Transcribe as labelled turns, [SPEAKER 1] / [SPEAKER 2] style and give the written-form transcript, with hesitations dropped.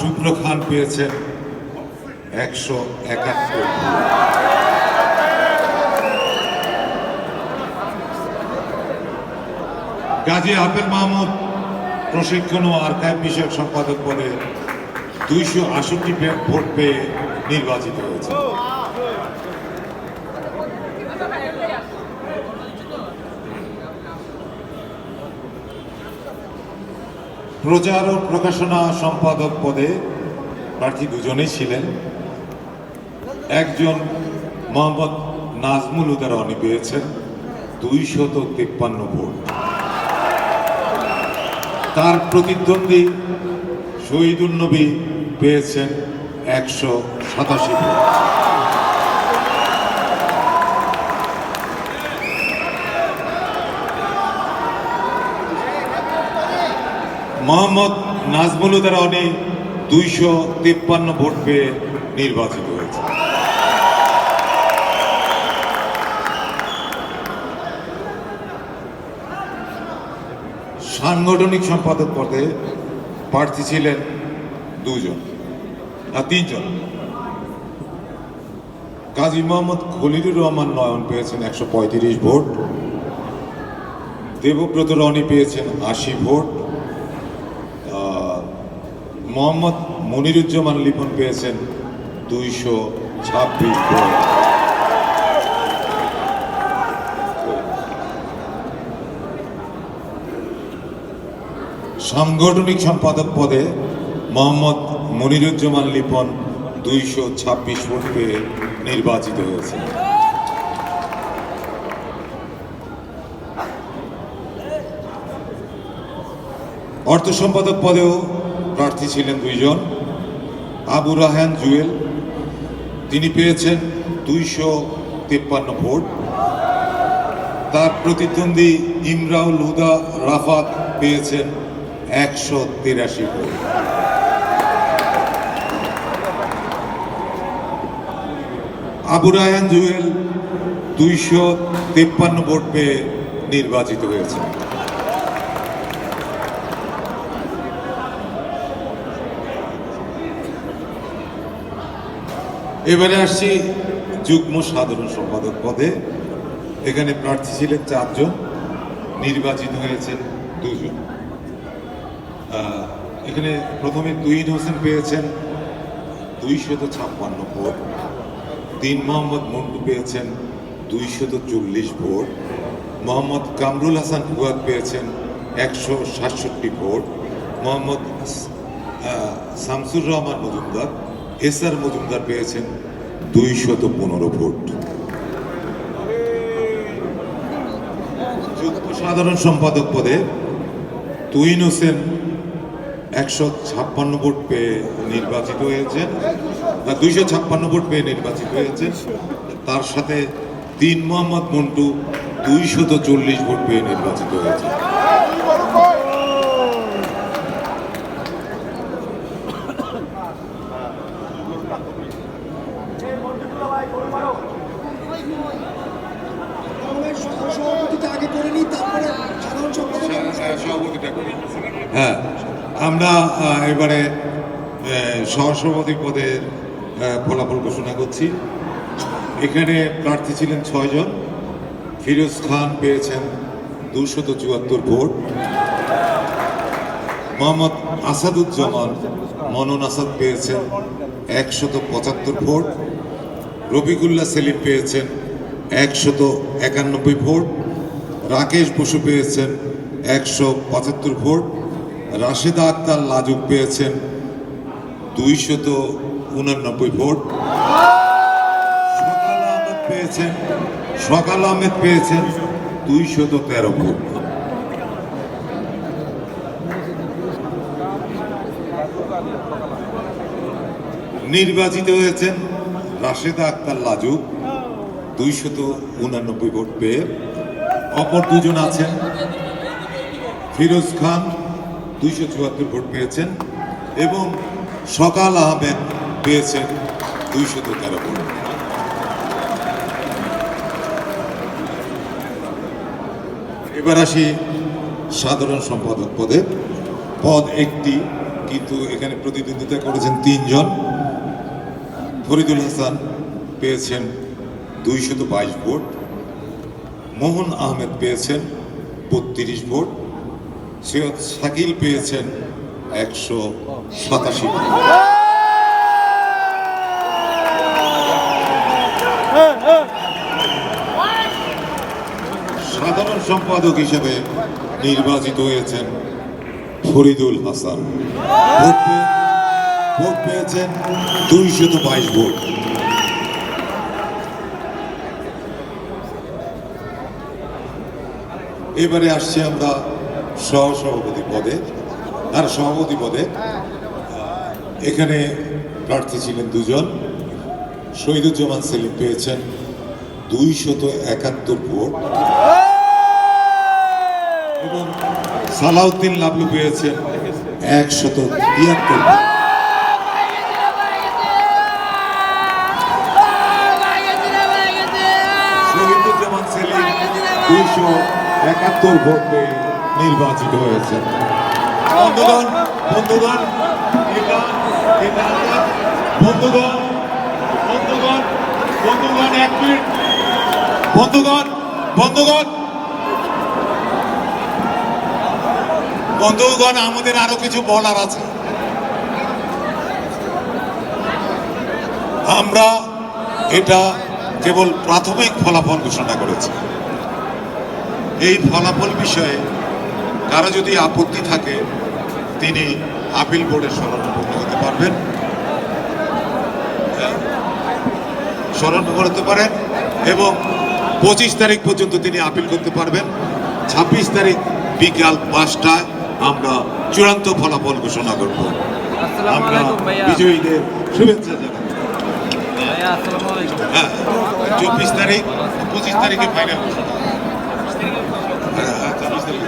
[SPEAKER 1] শুক্র খান পেয়েছেন 171। গাজী হাফেজ মাহমুদ প্রশিক্ষণ ও আর্কাইভ বিষয়ক সম্পাদক পদে 268 ভোট পেয়ে নির্বাচিত হয়েছে। প্রচার ও প্রকাশনা সম্পাদক পদে প্রার্থী দুজনেই ছিলেন। একজন মোহাম্মদ নাজমুল হুদা রনি পেয়েছেন 253 ভোট। তার প্রতিদ্বন্দ্বী শহীদুল নবী পেয়েছেন 187 ভোট। মোহাম্মদ নাজমুল হুদা রনি 253 ভোট পেয়ে নির্বাচিত হয়েছে। সাংগঠনিক সম্পাদক পদে প্রার্থী ছিলেন তিনজন। কাজী মোহাম্মদ খলিলুর রহমান নয়ন পেয়েছেন 135 ভোট, দেবব্রত রনি পেয়েছেন 80 ভোট, মোহাম্মদ মনিরুজ্জামান লিপন পেয়েছেন 226 ভোট। সাংগঠনিক সম্পাদক পদে মোহাম্মদ মনিরুজ্জামান লিপন 226 ভোট পেয়ে নির্বাচিত হয়েছে। অর্থ সম্পাদক পদেও প্রার্থী ছিলেন দুইজন। আবু রাহান জুয়েল, তিনি পেয়েছেন 253 ভোট। তার প্রতিদ্বন্দ্বী ইমরাউল হুদা রাফাত পেয়েছেন 183 ভোট। আবু রাহান জুয়েল 253 ভোট পেয়ে নির্বাচিত হয়েছে। এবারে আসছি যুগ্ম সাধারণ সম্পাদক পদে। এখানে প্রার্থী ছিলেন 4 জন, নির্বাচিত হয়েছেন 2 জন। এখানে প্রথমে তুহিন হোসেন পেয়েছেন 256 ভোট, দিন মোহাম্মদ মন্টু পেয়েছেন 240 ভোট, মোহাম্মদ কামরুল হাসান ফুয়াদ পেয়েছেন 167 ভোট, মোহাম্মদ শামসুর রহমান মজুমদার এসআর মজুমদার পেয়েছেন 215 ভোট। যুগ্ম সাধারণ সম্পাদক পদে তুহিন হোসেন 156 ভোট পেয়ে নির্বাচিত হয়েছেন, 256 ভোট পেয়ে নির্বাচিত হয়েছেন। তার সাথে দিন মোহাম্মদ মন্টু 240 ভোট পেয়ে নির্বাচিত হয়েছে। হ্যাঁ, আমরা এবারে সহসভাপতি পদের ফলাফল ঘোষণা করছি। এখানে প্রার্থী ছিলেন 6 জন। ফিরোজ খান পেয়েছেন 274 ভোট, মোহাম্মদ আসাদুজ্জামান মনন আসাদ পেয়েছেন 175 ভোট, রফিকুল্লাহ সেলিম পেয়েছেন 191 ভোট, রাকেশ বসু পেয়েছেন 175 ভোট, রাশেদা আক্তার লাজুক পেয়েছেন 289 ভোট, সকাল আহমেদ পেয়েছেন 213 ভোট। নির্বাচিত হয়েছেন রাশেদা আক্তার লাজুক 289 ভোট পেয়ে। অপর 2 জন আছেন, ফিরোজ খান 274 ভোট পেয়েছেন এবং সকাল আহমেদ পেয়েছেন 213 ভোট। এবার আসি সাধারণ সম্পাদক পদে। পদ একটি, কিন্তু এখানে প্রতিদ্বন্দ্বিতা করেছেন 3 জন। ফরিদুল হাসান পেয়েছেন 222 ভোট, মোহন আহমেদ পেয়েছেন 32 ভোট, সৈয়দ শাকিল পেয়েছেন 187 ভোট। সাধারণ সম্পাদক হিসেবে নির্বাচিত হয়েছেন ফরিদুল হাসান, ভোট পেয়েছেন 222 ভোট। এবারে আসছি আমরা সহসভাপতি পদে। আর সভাপতি পদে এখানে প্রার্থী ছিলেন 2 জন। শহীদুজ্জামান সেলিম পেয়েছেন 271 ভোট এবং সালাউদ্দিন লাবলু পেয়েছেন 173 ভোট। শহীদুজ্জামান সেলিম 271 ভোট পেয়ে নির্বাচিত হয়েছেন। বন্ধুগণ বন্ধুগণ এটা এটা বন্ধুগণ বন্ধুগণ বন্ধুগণ 1 মিনিট বন্ধুগণ বন্ধুগণ বন্ধুগণ আমাদের আরো কিছু বলার আছে। আমরা এটা কেবল প্রাথমিক ফলাফল ঘোষণা করেছি। এই ফলাফল বিষয়ে কারো যদি আপত্তি থাকে তিনি আপিল বোর্ডের শরণাপন্ন হতে পারবেন, শরণাপন্ন হতে পারেন এবং 25 তারিখ পর্যন্ত তিনি আপিল করতে পারবেন। 26 তারিখ বিকাল 5টায় আমরা চূড়ান্ত ফলাফল ঘোষণা করব। আমরা বিজয়ীদের শুভেচ্ছা জানাই। হ্যাঁ, 24 তারিখ 25 তারিখে ফাইনাল ঘোষণা। হ্যাঁ, 24 তারিখ।